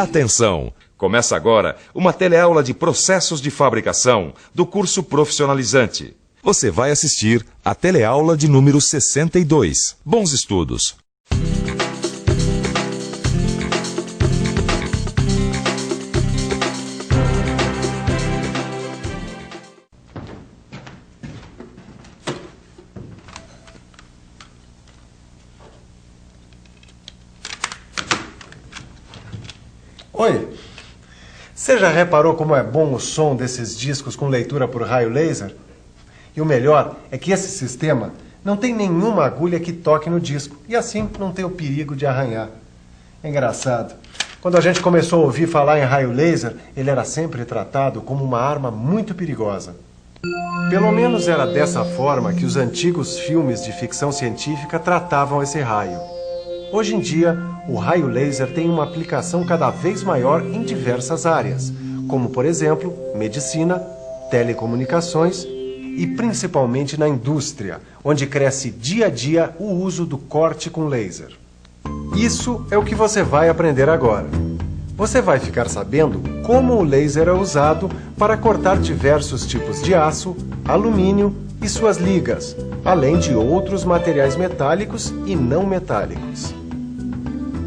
Atenção! Começa agora uma teleaula de processos de fabricação do curso profissionalizante. Você vai assistir a teleaula de número 62. Bons estudos! Oi, você já reparou como é bom o som desses discos com leitura por raio laser? E o melhor é que esse sistema não tem nenhuma agulha que toque no disco e assim não tem o perigo de arranhar. É engraçado. Quando a gente começou a ouvir falar em raio laser, ele era sempre tratado como uma arma muito perigosa. Pelo menos era dessa forma que os antigos filmes de ficção científica tratavam esse raio. Hoje em dia, o raio laser tem uma aplicação cada vez maior em diversas áreas, como, por exemplo, medicina, telecomunicações e principalmente na indústria, onde cresce dia a dia o uso do corte com laser. Isso é o que você vai aprender agora. Você vai ficar sabendo como o laser é usado para cortar diversos tipos de aço, alumínio e suas ligas, além de outros materiais metálicos e não metálicos.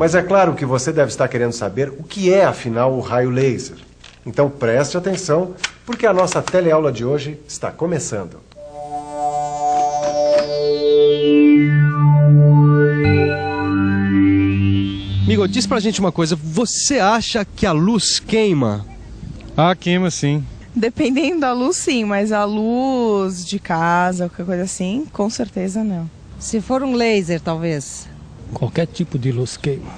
Mas é claro que você deve estar querendo saber o que é, afinal, o raio laser. Então preste atenção, porque a nossa teleaula de hoje está começando. Amigo, diz pra gente uma coisa, você acha que a luz queima? Ah, queima sim. Dependendo da luz, sim, mas a luz de casa, qualquer coisa assim, com certeza não. Se for um laser, talvez. Qualquer tipo de luz queima.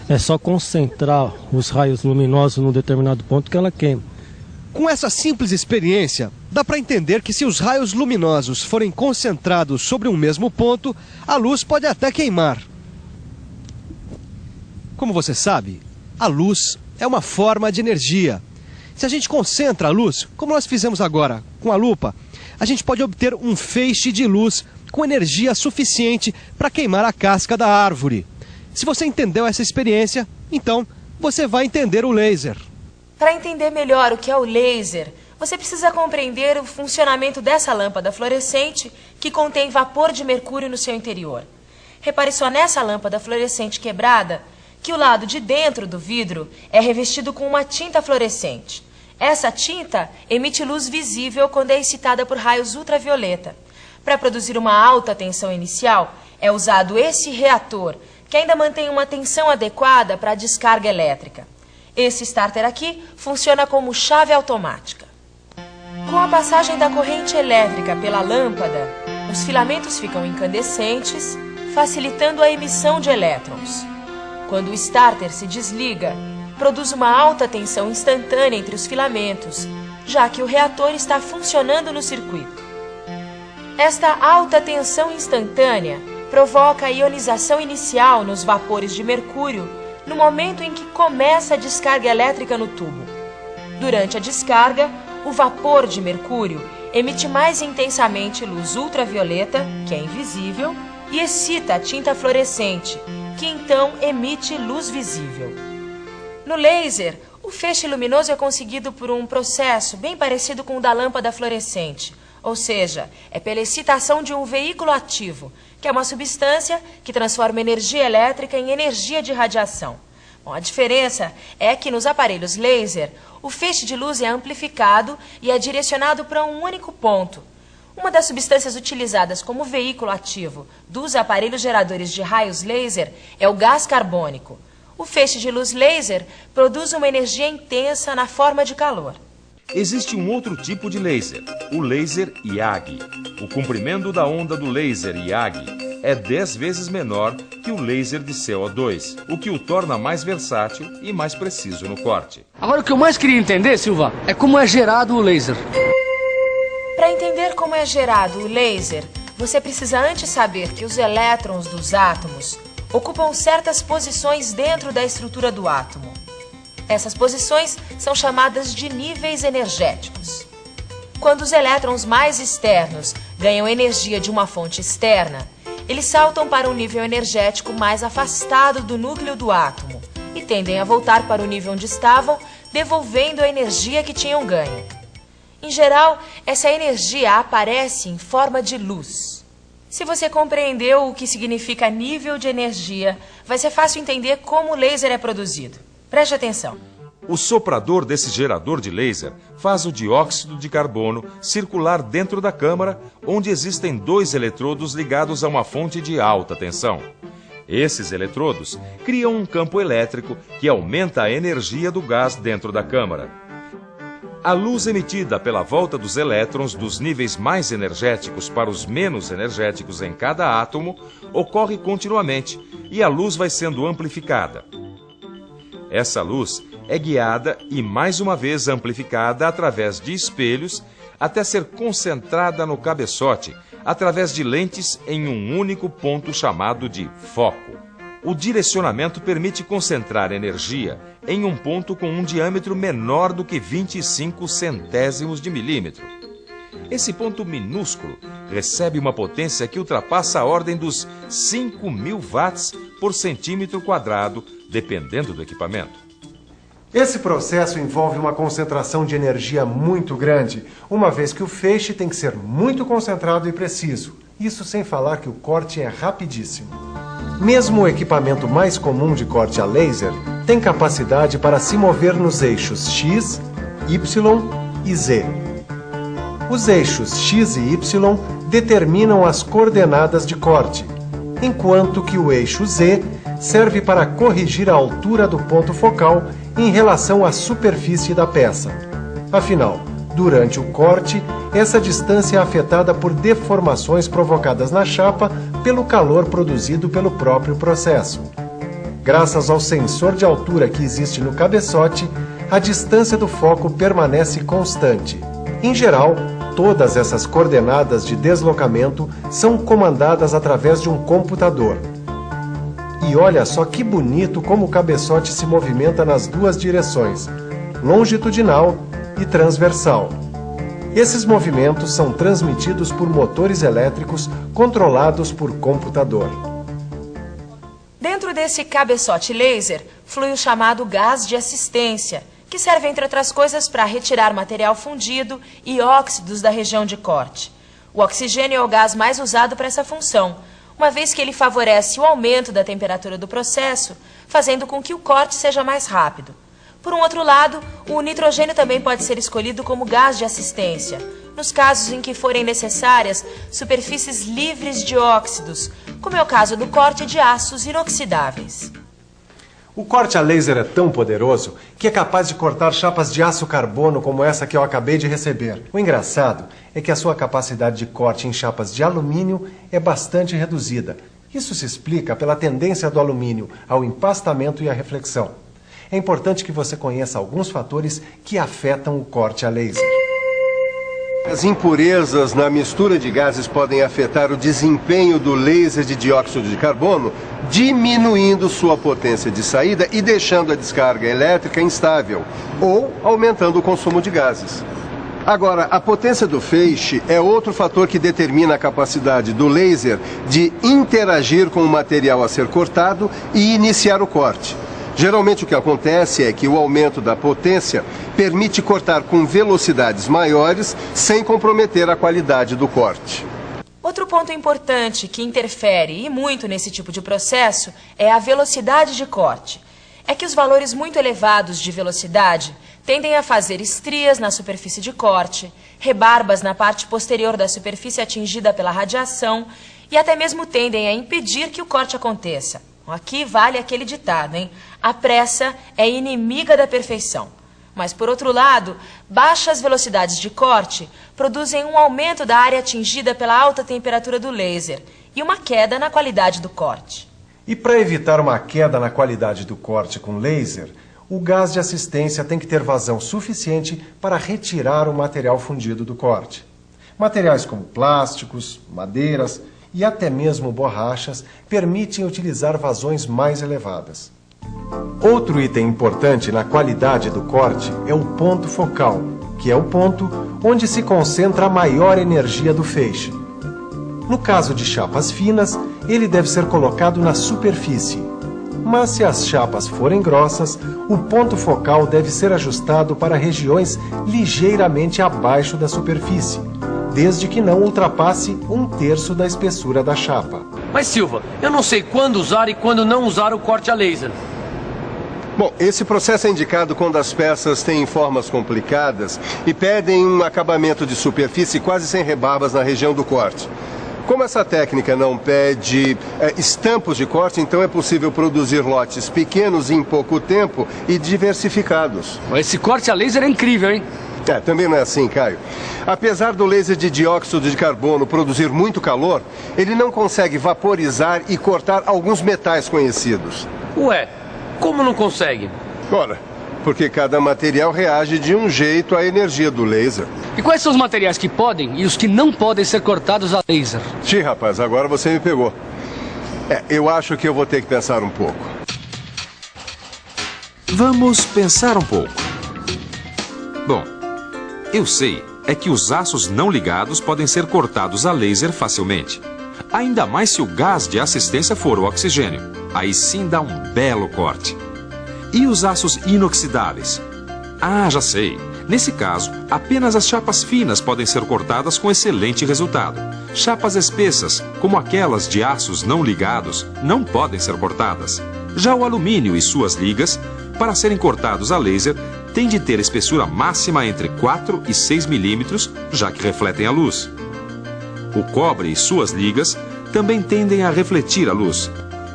É só concentrar os raios luminosos num determinado ponto que ela queima. Com essa simples experiência, dá para entender que se os raios luminosos forem concentrados sobre um mesmo ponto, a luz pode até queimar. Como você sabe, a luz é uma forma de energia. Se a gente concentra a luz, como nós fizemos agora com a lupa, a gente pode obter um feixe de luz com energia suficiente para queimar a casca da árvore. Se você entendeu essa experiência, então você vai entender o laser. Para entender melhor o que é o laser, você precisa compreender o funcionamento dessa lâmpada fluorescente que contém vapor de mercúrio no seu interior. Repare só nessa lâmpada fluorescente quebrada que o lado de dentro do vidro é revestido com uma tinta fluorescente. Essa tinta emite luz visível quando é excitada por raios ultravioleta. Para produzir uma alta tensão inicial, é usado esse reator, que ainda mantém uma tensão adequada para a descarga elétrica. Esse starter aqui funciona como chave automática. Com a passagem da corrente elétrica pela lâmpada, os filamentos ficam incandescentes, facilitando a emissão de elétrons. Quando o starter se desliga, produz uma alta tensão instantânea entre os filamentos, já que o reator está funcionando no circuito. Esta alta tensão instantânea provoca a ionização inicial nos vapores de mercúrio no momento em que começa a descarga elétrica no tubo. Durante a descarga, o vapor de mercúrio emite mais intensamente luz ultravioleta, que é invisível, e excita a tinta fluorescente, que então emite luz visível. No laser, o feixe luminoso é conseguido por um processo bem parecido com o da lâmpada fluorescente, ou seja, é pela excitação de um veículo ativo, que é uma substância que transforma energia elétrica em energia de radiação. Bom, a diferença é que nos aparelhos laser, o feixe de luz é amplificado e é direcionado para um único ponto. Uma das substâncias utilizadas como veículo ativo dos aparelhos geradores de raios laser é o gás carbônico. O feixe de luz laser produz uma energia intensa na forma de calor. Existe um outro tipo de laser, o laser IAG. O comprimento da onda do laser IAG é 10 vezes menor que o laser de CO2, o que o torna mais versátil e mais preciso no corte. Agora, o que eu mais queria entender, Silva, é como é gerado o laser. Para entender como é gerado o laser, você precisa antes saber que os elétrons dos átomos ocupam certas posições dentro da estrutura do átomo. Essas posições são chamadas de níveis energéticos. Quando os elétrons mais externos ganham energia de uma fonte externa, eles saltam para um nível energético mais afastado do núcleo do átomo, e tendem a voltar para o nível onde estavam, devolvendo a energia que tinham ganho. Em geral, essa energia aparece em forma de luz. Se você compreendeu o que significa nível de energia, vai ser fácil entender como o laser é produzido. Preste atenção. O soprador desse gerador de laser faz o dióxido de carbono circular dentro da câmara, onde existem 2 eletrodos ligados a uma fonte de alta tensão. Esses eletrodos criam um campo elétrico que aumenta a energia do gás dentro da câmara. A luz emitida pela volta dos elétrons dos níveis mais energéticos para os menos energéticos em cada átomo ocorre continuamente e a luz vai sendo amplificada. Essa luz é guiada e mais uma vez amplificada através de espelhos até ser concentrada no cabeçote através de lentes em um único ponto chamado de foco. O direcionamento permite concentrar energia em um ponto com um diâmetro menor do que 25 centésimos de milímetro. Esse ponto minúsculo recebe uma potência que ultrapassa a ordem dos 5.000 watts por centímetro quadrado, dependendo do equipamento. Esse processo envolve uma concentração de energia muito grande, uma vez que o feixe tem que ser muito concentrado e preciso. Isso sem falar que o corte é rapidíssimo. Mesmo o equipamento mais comum de corte a laser tem capacidade para se mover nos eixos X, Y e Z. Os eixos X e Y determinam as coordenadas de corte, enquanto que o eixo Z serve para corrigir a altura do ponto focal em relação à superfície da peça. Afinal, durante o corte, essa distância é afetada por deformações provocadas na chapa pelo calor produzido pelo próprio processo. Graças ao sensor de altura que existe no cabeçote, a distância do foco permanece constante. Em geral, todas essas coordenadas de deslocamento são comandadas através de um computador. E olha só que bonito como o cabeçote se movimenta nas 2 direções, longitudinal e transversal. Esses movimentos são transmitidos por motores elétricos controlados por computador. Dentro desse cabeçote laser, flui o chamado gás de assistência, que serve, entre outras coisas, para retirar material fundido e óxidos da região de corte. O oxigênio é o gás mais usado para essa função, uma vez que ele favorece o aumento da temperatura do processo, fazendo com que o corte seja mais rápido. Por um outro lado, o nitrogênio também pode ser escolhido como gás de assistência, nos casos em que forem necessárias superfícies livres de óxidos, como é o caso do corte de aços inoxidáveis. O corte a laser é tão poderoso que é capaz de cortar chapas de aço carbono como essa que eu acabei de receber. O engraçado é que a sua capacidade de corte em chapas de alumínio é bastante reduzida. Isso se explica pela tendência do alumínio ao empastamento e à reflexão. É importante que você conheça alguns fatores que afetam o corte a laser. As impurezas na mistura de gases podem afetar o desempenho do laser de dióxido de carbono, diminuindo sua potência de saída e deixando a descarga elétrica instável, ou aumentando o consumo de gases. Agora, a potência do feixe é outro fator que determina a capacidade do laser de interagir com o material a ser cortado e iniciar o corte. Geralmente o que acontece é que o aumento da potência permite cortar com velocidades maiores sem comprometer a qualidade do corte. Outro ponto importante que interfere e muito nesse tipo de processo é a velocidade de corte. É que os valores muito elevados de velocidade tendem a fazer estrias na superfície de corte, rebarbas na parte posterior da superfície atingida pela radiação e até mesmo tendem a impedir que o corte aconteça. Aqui vale aquele ditado, hein? A pressa é inimiga da perfeição. Mas, por outro lado, baixas velocidades de corte produzem um aumento da área atingida pela alta temperatura do laser e uma queda na qualidade do corte. E para evitar uma queda na qualidade do corte com laser, o gás de assistência tem que ter vazão suficiente para retirar o material fundido do corte. Materiais como plásticos, madeiras e até mesmo borrachas permitem utilizar vazões mais elevadas. Outro item importante na qualidade do corte é o ponto focal, que é o ponto onde se concentra a maior energia do feixe. No caso de chapas finas, ele deve ser colocado na superfície. Mas se as chapas forem grossas, o ponto focal deve ser ajustado para regiões ligeiramente abaixo da superfície, desde que não ultrapasse 1/3 da espessura da chapa. Mas Silva, eu não sei quando usar e quando não usar o corte a laser. Bom, esse processo é indicado quando as peças têm formas complicadas e pedem um acabamento de superfície quase sem rebarbas na região do corte. Como essa técnica não pede estampos de corte, então é possível produzir lotes pequenos em pouco tempo e diversificados. Esse corte a laser é incrível, hein? Também não é assim, Caio. Apesar do laser de dióxido de carbono produzir muito calor, ele não consegue vaporizar e cortar alguns metais conhecidos. Ué, como não consegue? Ora, porque cada material reage de um jeito à energia do laser. E quais são os materiais que podem e os que não podem ser cortados a laser? Rapaz, agora você me pegou. Eu acho que eu vou ter que pensar um pouco. Vamos pensar um pouco. Bom, eu sei é que os aços não ligados podem ser cortados a laser facilmente. Ainda mais se o gás de assistência for o oxigênio. Aí sim dá um belo corte. E os aços inoxidáveis? Já sei. Nesse caso, apenas as chapas finas podem ser cortadas com excelente resultado. Chapas espessas, como aquelas de aços não ligados, não podem ser cortadas. Já o alumínio e suas ligas, para serem cortados a laser, têm de ter espessura máxima entre 4 e 6 milímetros, já que refletem a luz. O cobre e suas ligas também tendem a refletir a luz.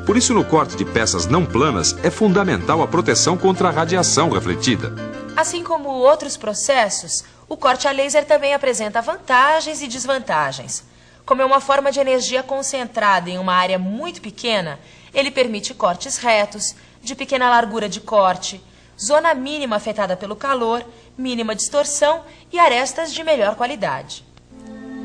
Por isso, no corte de peças não planas, é fundamental a proteção contra a radiação refletida. Assim como outros processos, o corte a laser também apresenta vantagens e desvantagens. Como é uma forma de energia concentrada em uma área muito pequena, ele permite cortes retos, de pequena largura de corte, zona mínima afetada pelo calor, mínima distorção e arestas de melhor qualidade.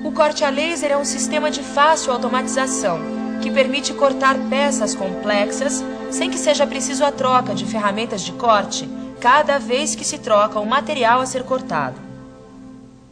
O corte a laser é um sistema de fácil automatização, que permite cortar peças complexas sem que seja preciso a troca de ferramentas de corte cada vez que se troca o material a ser cortado.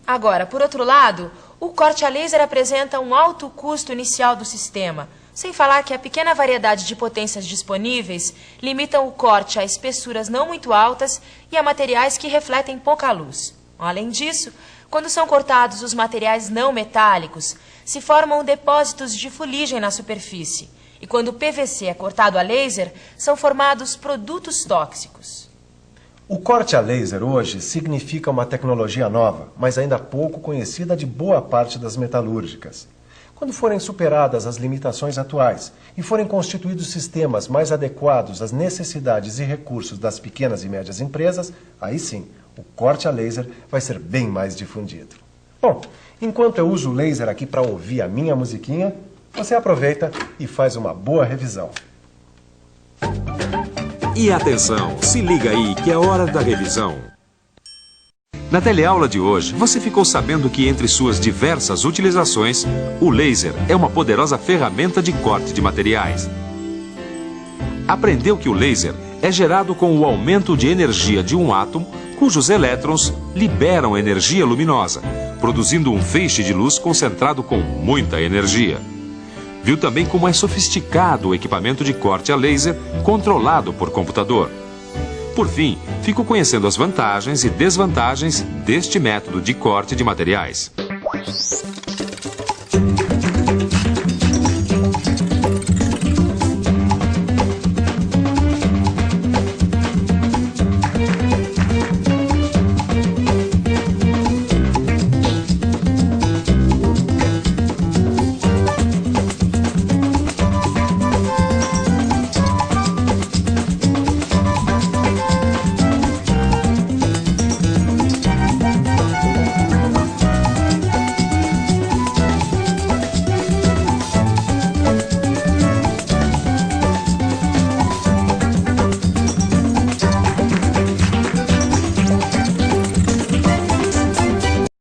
Agora, por outro lado, o corte a laser apresenta um alto custo inicial do sistema, sem falar que a pequena variedade de potências disponíveis limitam o corte a espessuras não muito altas e a materiais que refletem pouca luz. Além disso, quando são cortados os materiais não metálicos, se formam depósitos de fuligem na superfície. E quando o PVC é cortado a laser, são formados produtos tóxicos. O corte a laser hoje significa uma tecnologia nova, mas ainda pouco conhecida de boa parte das metalúrgicas. Quando forem superadas as limitações atuais e forem constituídos sistemas mais adequados às necessidades e recursos das pequenas e médias empresas, aí sim, o corte a laser vai ser bem mais difundido. Bom, enquanto eu uso o laser aqui para ouvir a minha musiquinha, você aproveita e faz uma boa revisão. E atenção, se liga aí que é hora da revisão. Na teleaula de hoje, você ficou sabendo que entre suas diversas utilizações, o laser é uma poderosa ferramenta de corte de materiais. Aprendeu que o laser é gerado com o aumento de energia de um átomo, cujos elétrons liberam energia luminosa, produzindo um feixe de luz concentrado com muita energia. Viu também como é sofisticado o equipamento de corte a laser controlado por computador. Por fim, ficou conhecendo as vantagens e desvantagens deste método de corte de materiais.